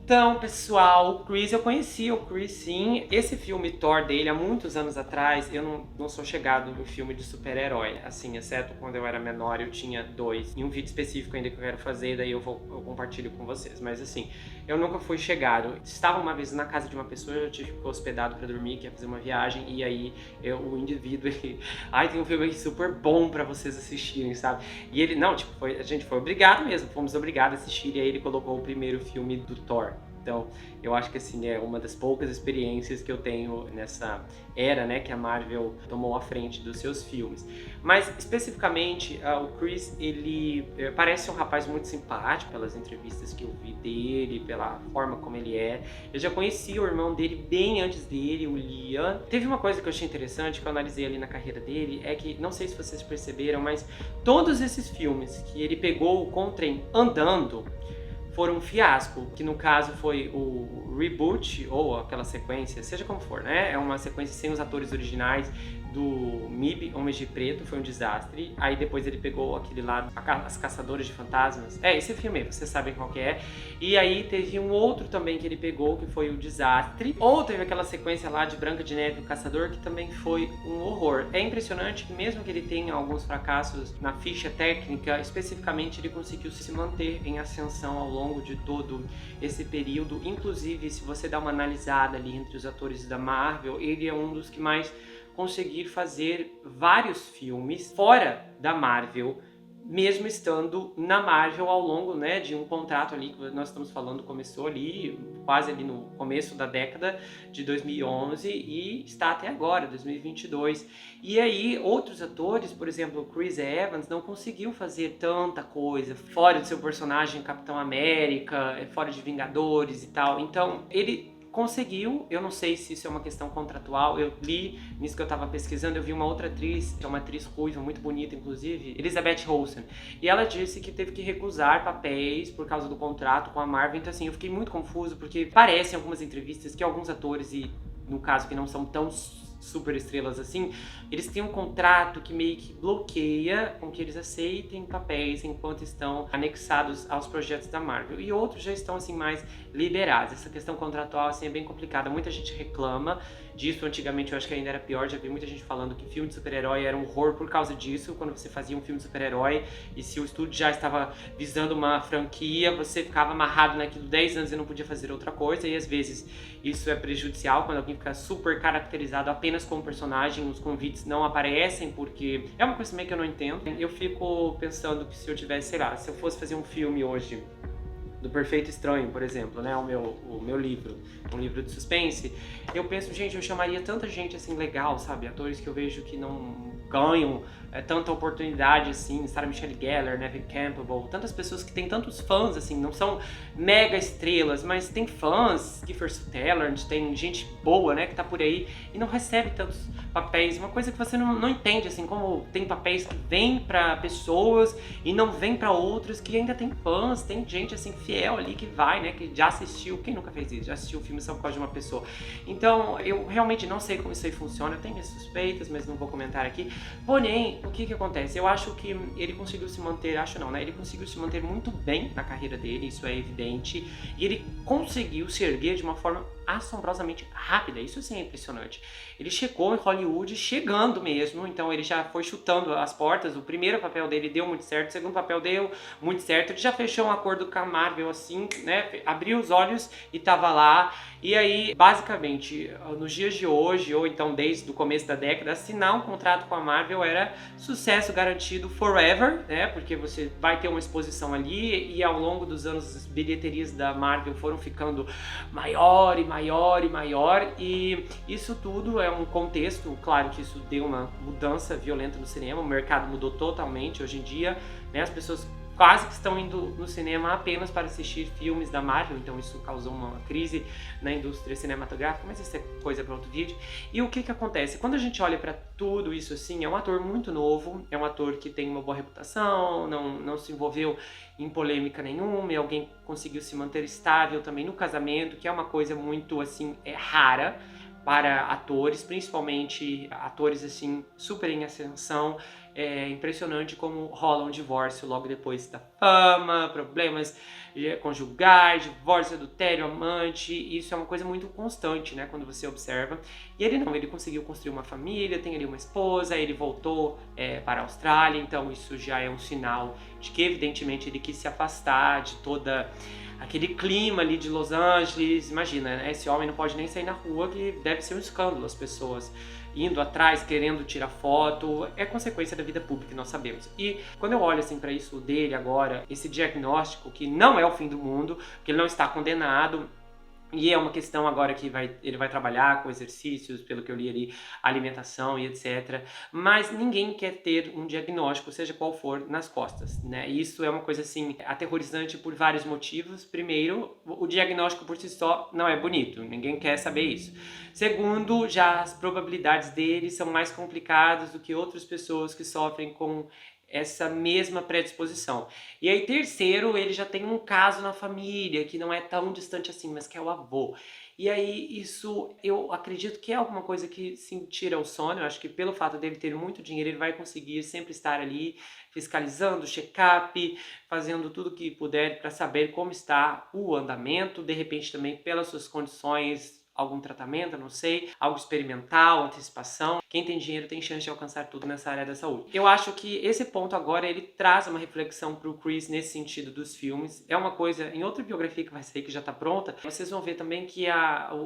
Então, pessoal, o Chris, eu conhecia o Chris sim. Esse filme Thor dele, há muitos anos atrás, eu não sou chegado no filme de super-herói, assim, exceto quando eu era menor, eu tinha 2. Em um vídeo específico ainda que eu quero fazer, daí eu compartilho com vocês. Mas assim, eu nunca fui chegado. Estava uma vez na casa de uma pessoa, eu tive que ficar hospedado pra dormir, que ia fazer uma viagem, e aí o indivíduo, ele... Ai, tem um filme aqui super bom pra vocês assistirem, sabe? E ele, não, tipo, a gente foi obrigado mesmo, fomos obrigados a assistir, e aí ele colocou o primeiro filme do Thor. Então, eu acho que assim, é uma das poucas experiências que eu tenho nessa era, né, que a Marvel tomou à frente dos seus filmes. Mas, especificamente, o Chris, ele parece um rapaz muito simpático pelas entrevistas que eu vi dele, pela forma como ele é. Eu já conheci o irmão dele bem antes dele, o Liam. Teve uma coisa que eu achei interessante, que eu analisei ali na carreira dele, é que, não sei se vocês perceberam, mas todos esses filmes que ele pegou com o trem andando, foram um fiasco, que no caso foi o reboot, ou aquela sequência, seja como for, né? É uma sequência sem os atores originais do MIB, Homens de Preto, foi um desastre. Aí depois ele pegou aquele lá, As Caçadoras de Fantasmas. É, esse filme aí, vocês sabem qual que é. E aí teve um outro também que ele pegou, que foi o Desastre. Ou teve aquela sequência lá de Branca de Neve e o Caçador, que também foi um horror. É impressionante que mesmo que ele tenha alguns fracassos na ficha técnica, especificamente ele conseguiu se manter em ascensão ao longo de todo esse período. Inclusive, se você dá uma analisada ali entre os atores da Marvel, ele é um dos que mais conseguir fazer vários filmes fora da Marvel, mesmo estando na Marvel ao longo, né, de um contrato ali que nós estamos falando, começou ali, quase ali no começo da década de 2011 e está até agora, 2022. E aí, outros atores, por exemplo, o Chris Evans, não conseguiu fazer tanta coisa fora do seu personagem Capitão América, fora de Vingadores e tal. Então, ele conseguiu, eu não sei se isso é uma questão contratual, eu li nisso que eu tava pesquisando, eu vi uma outra atriz, que é uma atriz ruiva, muito bonita inclusive, Elizabeth Olsen, e ela disse que teve que recusar papéis por causa do contrato com a Marvel. Então assim, eu fiquei muito confuso, porque parece em algumas entrevistas que alguns atores, e no caso que não são tão super estrelas assim, eles têm um contrato que meio que bloqueia com que eles aceitem papéis enquanto estão anexados aos projetos da Marvel, e outros já estão assim mais liberados. Essa questão contratual assim é bem complicada, muita gente reclama disso. Antigamente eu acho que ainda era pior, já vi muita gente falando que filme de super-herói era um horror por causa disso, quando você fazia um filme de super-herói e se o estúdio já estava visando uma franquia, você ficava amarrado naquilo 10 anos e não podia fazer outra coisa, e às vezes isso é prejudicial quando alguém fica super caracterizado apenas como personagem, os convites não aparecem, porque é uma coisa meio que eu não entendo. Eu fico pensando que se eu tivesse, sei lá, se eu fosse fazer um filme hoje do Perfeito Estranho, por exemplo, né, o meu livro, um livro de suspense, eu penso, gente, eu chamaria tanta gente assim legal, sabe, atores que eu vejo que não ganham tanta oportunidade assim, Sarah Michelle Gellar, Neve Campbell, tantas pessoas que têm tantos fãs assim, não são mega estrelas, mas tem fãs, Kiefer Sutherland, tem gente boa, né, que tá por aí e não recebe tantos papéis. Uma coisa que você não entende, assim, como tem papéis que vêm pra pessoas e não vêm pra outros, que ainda tem fãs, tem gente assim fiel ali que vai, né, que já assistiu, quem nunca fez isso? Já assistiu o filme só por causa de uma pessoa. Então, eu realmente não sei como isso aí funciona, eu tenho minhas suspeitas, mas não vou comentar aqui. Porém, o que acontece? Eu acho que ele conseguiu se manter, acho não, né? Ele conseguiu se manter muito bem na carreira dele, isso é evidente, e ele conseguiu se erguer de uma forma assombrosamente rápida, isso sim é impressionante. Ele chegou em Hollywood chegando mesmo, então ele já foi chutando as portas. O primeiro papel dele deu muito certo, o segundo papel deu muito certo, ele já fechou um acordo com a Marvel assim, né, abriu os olhos e tava lá. E aí, basicamente, nos dias de hoje, ou então desde o começo da década, assinar um contrato com a Marvel era sucesso garantido forever, né, porque você vai ter uma exposição ali, e ao longo dos anos as bilheterias da Marvel foram ficando maior e maior e maior, e isso tudo é um contexto, claro que isso deu uma mudança violenta no cinema, o mercado mudou totalmente hoje em dia, né, as pessoas quase que estão indo no cinema apenas para assistir filmes da Marvel, então isso causou uma crise na indústria cinematográfica, mas isso é coisa para outro vídeo. E o que acontece? Quando a gente olha para tudo isso assim, é um ator muito novo, é um ator que tem uma boa reputação, não se envolveu em polêmica nenhuma, e alguém conseguiu se manter estável também no casamento, que é uma coisa muito assim, rara para atores, principalmente atores assim super em ascensão. É impressionante como rola um divórcio logo depois da fama, problemas conjugais, divórcio, adultério, amante. Isso é uma coisa muito constante, né, quando você observa. E ele não, ele conseguiu construir uma família, tem ali uma esposa, ele voltou para a Austrália, então isso já é um sinal de que evidentemente ele quis se afastar de toda aquele clima ali de Los Angeles. Imagina, né? Esse homem não pode nem sair na rua, que deve ser um escândalo, as pessoas indo atrás, querendo tirar foto, é consequência da vida pública, nós sabemos. E quando eu olho assim para isso dele agora, esse diagnóstico, que não é o fim do mundo, que ele não está condenado, e é uma questão agora que ele vai trabalhar com exercícios, pelo que eu li ali, alimentação e etc. Mas ninguém quer ter um diagnóstico, seja qual for, nas costas, né? E isso é uma coisa, assim, aterrorizante por vários motivos. Primeiro, o diagnóstico por si só não é bonito, ninguém quer saber isso. Segundo, já as probabilidades dele são mais complicadas do que outras pessoas que sofrem com essa mesma predisposição. E aí, terceiro, ele já tem um caso na família, que não é tão distante assim, mas que é o avô. E aí, isso, eu acredito que é alguma coisa que sim tira o sono. Eu acho que pelo fato dele ter muito dinheiro, ele vai conseguir sempre estar ali, fiscalizando, check-up, fazendo tudo que puder para saber como está o andamento, de repente também pelas suas condições, algum tratamento, não sei, algo experimental, antecipação. Quem tem dinheiro tem chance de alcançar tudo nessa área da saúde. Eu acho que esse ponto agora, ele traz uma reflexão pro Chris nesse sentido dos filmes. É uma coisa, em outra biografia que vai sair, que já tá pronta, vocês vão ver também que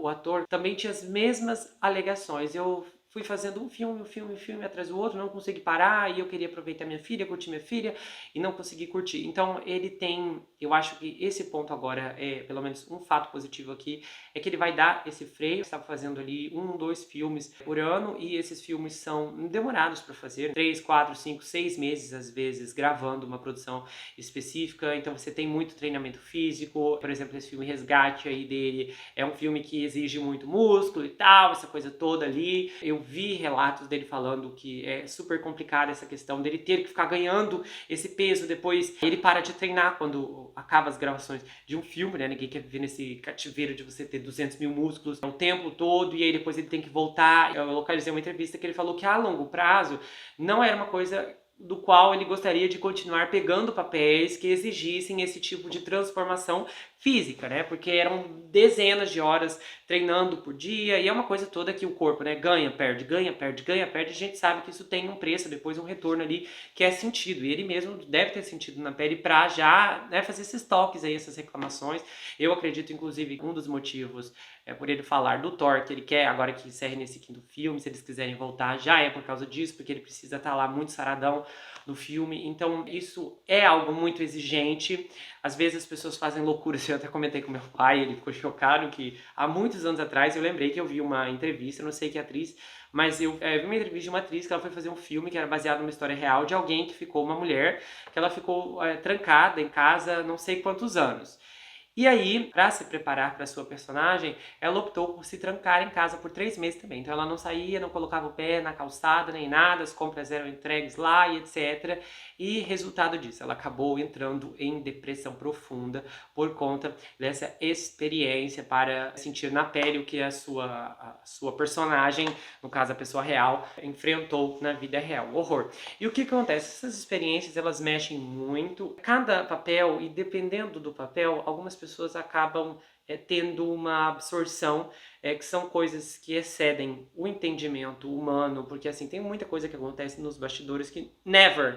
o ator também tinha as mesmas alegações. Eu fui fazendo um filme atrás do outro, não consegui parar, e eu queria aproveitar minha filha, curtir minha filha, e não consegui curtir. Então ele tem, eu acho que esse ponto agora é, pelo menos um fato positivo aqui, é que ele vai dar esse freio. Estava fazendo ali 1, 2 filmes por ano, e esses filmes são demorados para fazer, 3, 4, 5, 6 meses às vezes, gravando uma produção específica. Então você tem muito treinamento físico. Por exemplo, esse filme Resgate aí dele é um filme que exige muito músculo e tal, essa coisa toda ali. Eu vi relatos dele falando que é super complicada essa questão dele ter que ficar ganhando esse peso. Depois ele para de treinar quando acaba as gravações de um filme, né? Ninguém quer viver nesse cativeiro de você ter 200 mil músculos o tempo todo, e aí depois ele tem que voltar. Eu localizei uma entrevista que ele falou que a longo prazo não era uma coisa do qual ele gostaria de continuar pegando papéis que exigissem esse tipo de transformação física, né? Porque eram dezenas de horas treinando por dia, e é uma coisa toda que o corpo, né, ganha, perde, ganha, perde, ganha, perde. A gente sabe que isso tem um preço, depois um retorno ali que é sentido, e ele mesmo deve ter sentido na pele para já, né, fazer esses toques aí, essas reclamações. Eu acredito, inclusive, um dos motivos é por ele falar do Thor, que ele quer agora que encerre nesse quinto filme, se eles quiserem voltar, já é por causa disso, porque ele precisa estar lá muito saradão no filme. Então isso é algo muito exigente. Às vezes as pessoas fazem loucuras. Eu até comentei com meu pai, ele ficou chocado que há muitos anos atrás eu lembrei que eu vi uma entrevista, não sei que atriz, mas eu vi uma entrevista de uma atriz que ela foi fazer um filme que era baseado numa história real de alguém que ficou, uma mulher, que ela ficou trancada em casa não sei quantos anos. E aí, para se preparar para sua personagem, ela optou por se trancar em casa por 3 meses também. Então ela não saía, não colocava o pé na calçada nem nada, as compras eram entregues lá e etc. E resultado disso, ela acabou entrando em depressão profunda por conta dessa experiência, para sentir na pele o que a sua personagem, no caso a pessoa real, enfrentou na vida real. Horror. E o que acontece? Essas experiências, elas mexem muito. Cada papel, e dependendo do papel, algumas pessoas acabam tendo uma absorção, que são coisas que excedem o entendimento humano, porque assim, tem muita coisa que acontece nos bastidores que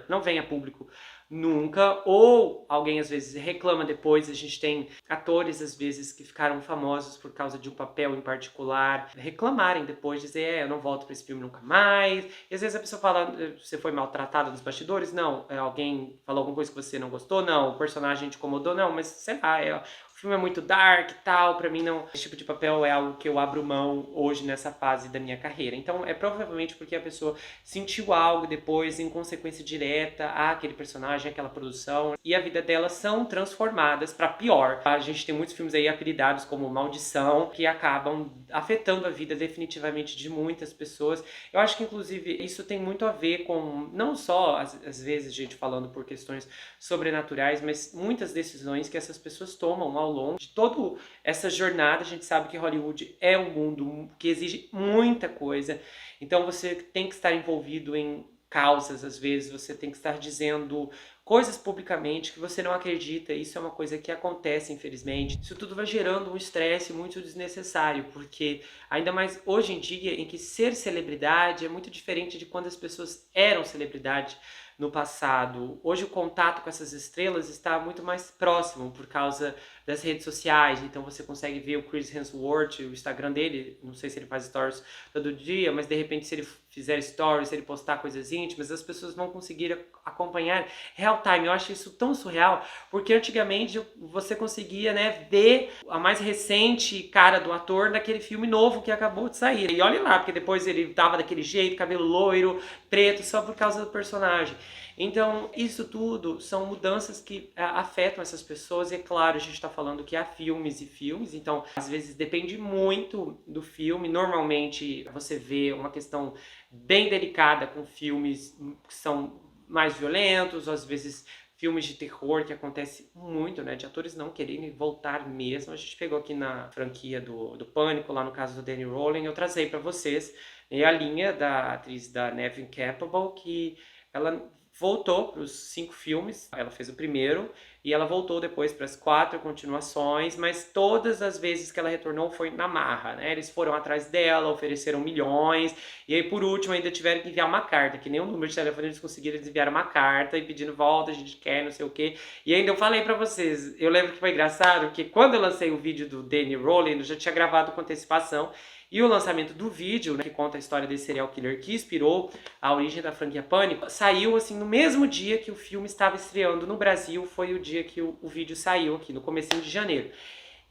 não vem a público nunca, ou alguém às vezes reclama depois. A gente tem atores às vezes que ficaram famosos por causa de um papel em particular, reclamarem depois, dizer, eu não volto para esse filme nunca mais. E às vezes a pessoa fala, você foi maltratada nos bastidores? Não. Alguém falou alguma coisa que você não gostou? Não. O personagem te incomodou? Não. Mas sei lá, o filme é muito dark e tal, pra mim não. Esse tipo de papel é algo que eu abro mão hoje nessa fase da minha carreira. Então é provavelmente porque a pessoa sentiu algo depois, em consequência direta àquele personagem, àquela produção, e a vida delas são transformadas pra pior. A gente tem muitos filmes aí apelidados como Maldição, que acabam afetando a vida definitivamente de muitas pessoas. Eu acho que inclusive isso tem muito a ver com, não só às vezes gente falando por questões sobrenaturais, mas muitas decisões que essas pessoas tomam ao longo de toda essa jornada. A gente sabe que Hollywood é um mundo que exige muita coisa, então você tem que estar envolvido em causas, às vezes você tem que estar dizendo coisas publicamente que você não acredita. Isso é uma coisa que acontece, infelizmente. Isso tudo vai gerando um estresse muito desnecessário, porque ainda mais hoje em dia, em que ser celebridade é muito diferente de quando as pessoas eram celebridade no passado. Hoje o contato com essas estrelas está muito mais próximo por causa das redes sociais, então você consegue ver o Chris Hemsworth, o Instagram dele, não sei se ele faz stories todo dia, mas de repente se ele fizer stories, se ele postar coisas íntimas, as pessoas vão conseguir acompanhar real time. Eu acho isso tão surreal, porque antigamente você conseguia, né, ver a mais recente cara do ator naquele filme novo que acabou de sair. E olha lá, porque depois ele tava daquele jeito, cabelo loiro, preto, só por causa do personagem. Então, isso tudo são mudanças que afetam essas pessoas, e é claro, a gente está falando que há filmes e filmes, então às vezes depende muito do filme. Normalmente você vê uma questão bem delicada com filmes que são mais violentos, ou às vezes filmes de terror, que acontece muito, né, de atores não quererem voltar mesmo. A gente pegou aqui na franquia do Pânico, lá no caso do Danny Rowling, eu trazei para vocês, né, a linha da atriz da Neve Campbell, que ela voltou para os 5 filmes. Ela fez o primeiro e ela voltou depois para as 4 continuações, mas todas as vezes que ela retornou foi na marra, né? Eles foram atrás dela, ofereceram milhões, e aí por último ainda tiveram que enviar uma carta, que nem o número de telefone eles conseguiram, eles enviaram uma carta e pedindo volta, a gente quer, não sei o quê. E ainda eu falei pra vocês, eu lembro que foi engraçado, que quando eu lancei o vídeo do Danny Rowling, eu já tinha gravado com antecipação, e o lançamento do vídeo, né, que conta a história desse serial killer que inspirou a origem da franquia Pânico, saiu assim no mesmo dia que o filme estava estreando no Brasil. Foi o dia que o vídeo saiu aqui, no comecinho de janeiro.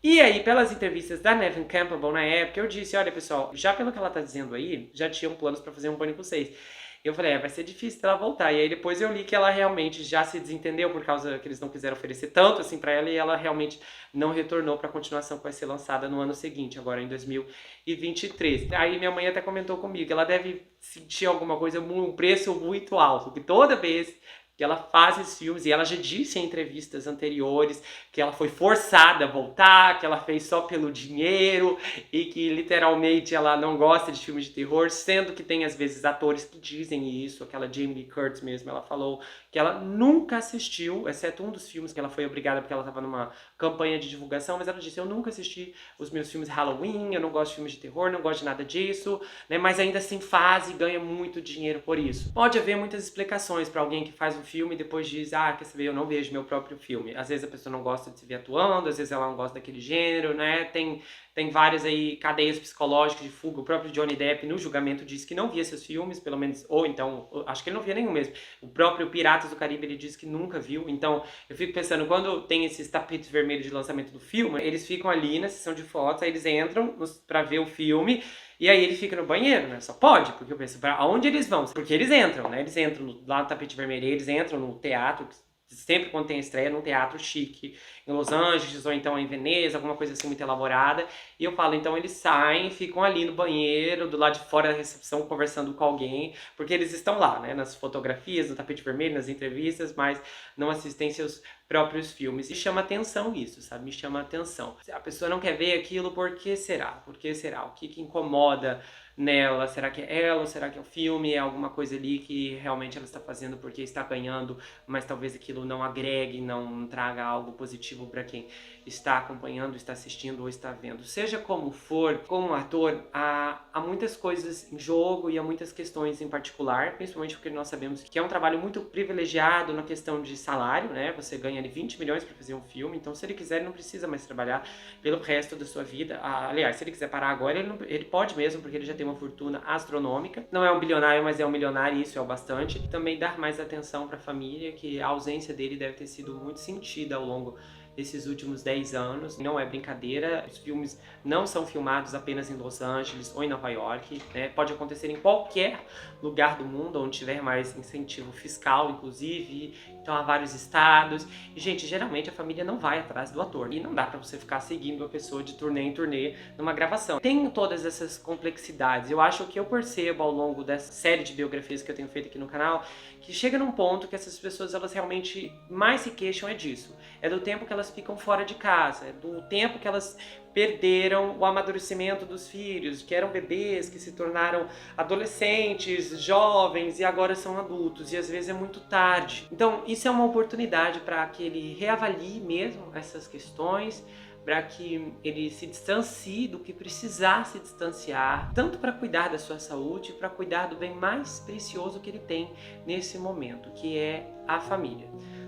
E aí, pelas entrevistas da Neve Campbell na época, eu disse, olha pessoal, já pelo que ela tá dizendo aí, já tinham planos para fazer um Pânico 6. Eu falei, vai ser difícil ela voltar. E aí depois eu li que ela realmente já se desentendeu, por causa que eles não quiseram oferecer tanto assim pra ela, e ela realmente não retornou pra continuação que vai ser lançada no ano seguinte, agora em 2023. Aí minha mãe até comentou comigo que ela deve sentir alguma coisa, um preço muito alto, que toda vez que ela faz esses filmes, e ela já disse em entrevistas anteriores que ela foi forçada a voltar, que ela fez só pelo dinheiro, e que literalmente ela não gosta de filmes de terror, sendo que tem às vezes atores que dizem isso. Aquela Jamie Lee Curtis mesmo, ela falou que ela nunca assistiu, exceto um dos filmes que ela foi obrigada porque ela estava numa campanha de divulgação, mas ela disse, eu nunca assisti os meus filmes Halloween, eu não gosto de filmes de terror, não gosto de nada disso, né? Mas ainda assim faz e ganha muito dinheiro por isso. Pode haver muitas explicações para alguém que faz um filme e depois diz, quer saber, eu não vejo meu próprio filme. Às vezes a pessoa não gosta de se ver atuando, às vezes ela não gosta daquele gênero, né? Tem várias aí cadeias psicológicas de fuga. O próprio Johnny Depp, no julgamento, disse que não via seus filmes, pelo menos, ou então, acho que ele não via nenhum mesmo. O próprio Piratas do Caribe, ele disse que nunca viu. Então, eu fico pensando, quando tem esses tapetes vermelhos de lançamento do filme, eles ficam ali na sessão de fotos, aí eles entram pra ver o filme, e aí ele fica no banheiro, né? Só pode, porque eu penso, pra onde eles vão? Porque eles entram, né? Eles entram lá no tapete vermelho, eles entram no teatro, sempre quando tem estreia, num teatro chique, em Los Angeles, ou então em Veneza, alguma coisa assim muito elaborada. E eu falo, então eles saem, ficam ali no banheiro, do lado de fora da recepção, conversando com alguém, porque eles estão lá, né, nas fotografias, no tapete vermelho, nas entrevistas, mas não assistem seus próprios filmes. E chama atenção isso, sabe? Me chama atenção. A pessoa não quer ver aquilo, por que será? Por que será? O que incomoda nela? Será que é ela ou será que é o filme? É alguma coisa ali que realmente ela está fazendo porque está ganhando, mas talvez aquilo não agregue, não traga algo positivo para quem está acompanhando, está assistindo ou está vendo. Seja como for, como ator, há muitas coisas em jogo e há muitas questões em particular, principalmente porque nós sabemos que é um trabalho muito privilegiado na questão de salário, né? Você ganha ali 20 milhões para fazer um filme, então se ele quiser, ele não precisa mais trabalhar pelo resto da sua vida. Aliás, se ele quiser parar agora, ele pode mesmo, porque ele já tem uma fortuna astronômica. Não é um bilionário, mas é um milionário, e isso é o bastante. E também dar mais atenção para a família, que a ausência dele deve ter sido muito sentida ao longo desses últimos 10 anos. Não é brincadeira, os filmes não são filmados apenas em Los Angeles ou em Nova York, né? Pode acontecer em qualquer lugar do mundo onde tiver mais incentivo fiscal, inclusive. Então há vários estados. E, gente, geralmente a família não vai atrás do ator. E não dá pra você ficar seguindo a pessoa de turnê em turnê numa gravação. Tem todas essas complexidades. Eu acho que eu percebo ao longo dessa série de biografias que eu tenho feito aqui no canal, que chega num ponto que essas pessoas, elas realmente mais se queixam é disso. É do tempo que elas elas ficam fora de casa, do tempo que elas perderam o amadurecimento dos filhos, que eram bebês, que se tornaram adolescentes, jovens e agora são adultos, e às vezes é muito tarde. Então isso é uma oportunidade para que ele reavalie mesmo essas questões, para que ele se distancie do que precisar se distanciar, tanto para cuidar da sua saúde, para cuidar do bem mais precioso que ele tem nesse momento, que é a família.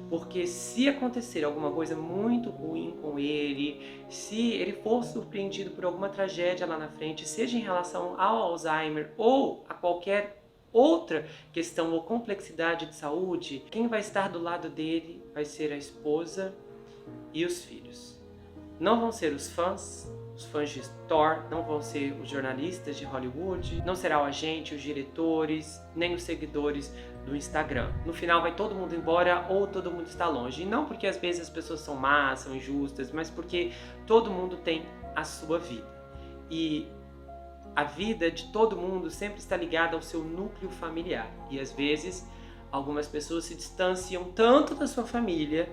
Porque se acontecer alguma coisa muito ruim com ele, se ele for surpreendido por alguma tragédia lá na frente, seja em relação ao Alzheimer ou a qualquer outra questão ou complexidade de saúde, quem vai estar do lado dele vai ser a esposa e os filhos. Não vão ser os fãs de Thor, não vão ser os jornalistas de Hollywood, não será o agente, os diretores, nem os seguidores do Instagram. No final vai todo mundo embora ou todo mundo está longe. E não porque às vezes as pessoas são más, são injustas, mas porque todo mundo tem a sua vida. E a vida de todo mundo sempre está ligada ao seu núcleo familiar. E às vezes algumas pessoas se distanciam tanto da sua família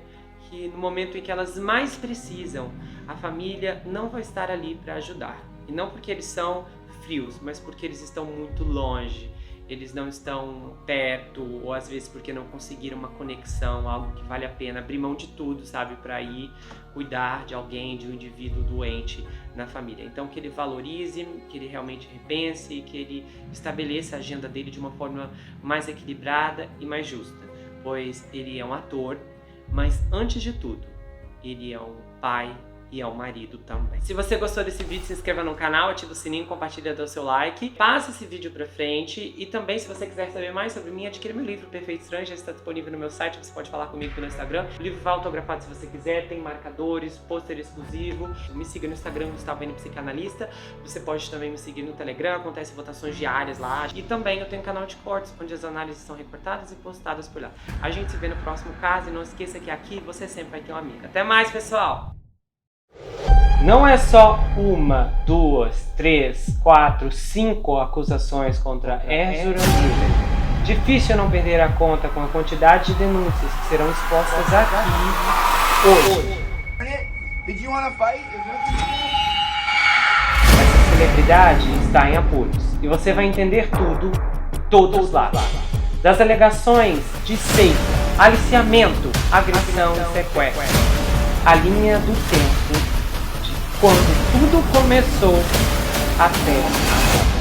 que no momento em que elas mais precisam, a família não vai estar ali para ajudar. E não porque eles são frios, mas porque eles estão muito longe, eles não estão perto, ou às vezes porque não conseguiram uma conexão, algo que vale a pena abrir mão de tudo, sabe, para ir cuidar de alguém, de um indivíduo doente na família. Então que ele valorize, que ele realmente repense, que ele estabeleça a agenda dele de uma forma mais equilibrada e mais justa, pois ele é um ator, mas antes de tudo, ele é um pai e é um marido também. Se você gostou desse vídeo, se inscreva no canal, ativa o sininho, compartilha, dê o seu like, passa esse vídeo pra frente e também, se você quiser saber mais sobre mim, adquira meu livro Perfeito Estranho, já está disponível no meu site, você pode falar comigo pelo Instagram. O livro vai autografado se você quiser, tem marcadores, pôster exclusivo. Me siga no Instagram, Gustavo N Psicanalista. Você pode também me seguir no Telegram, acontece votações diárias lá. E também eu tenho um canal de cortes, onde as análises são recortadas e postadas por lá. A gente se vê no próximo caso e não esqueça que aqui você sempre vai ter um amigo. Até mais, pessoal! Não é só uma, duas, três, quatro, 5 acusações contra Ezra Miller. Difícil não perder a conta com a quantidade de denúncias que serão expostas aqui hoje. Essa celebridade está em apuros e você vai entender tudo, todos os lados. Das alegações de seita, aliciamento, agressão e sequestro. A linha do tempo quando tudo começou até agora.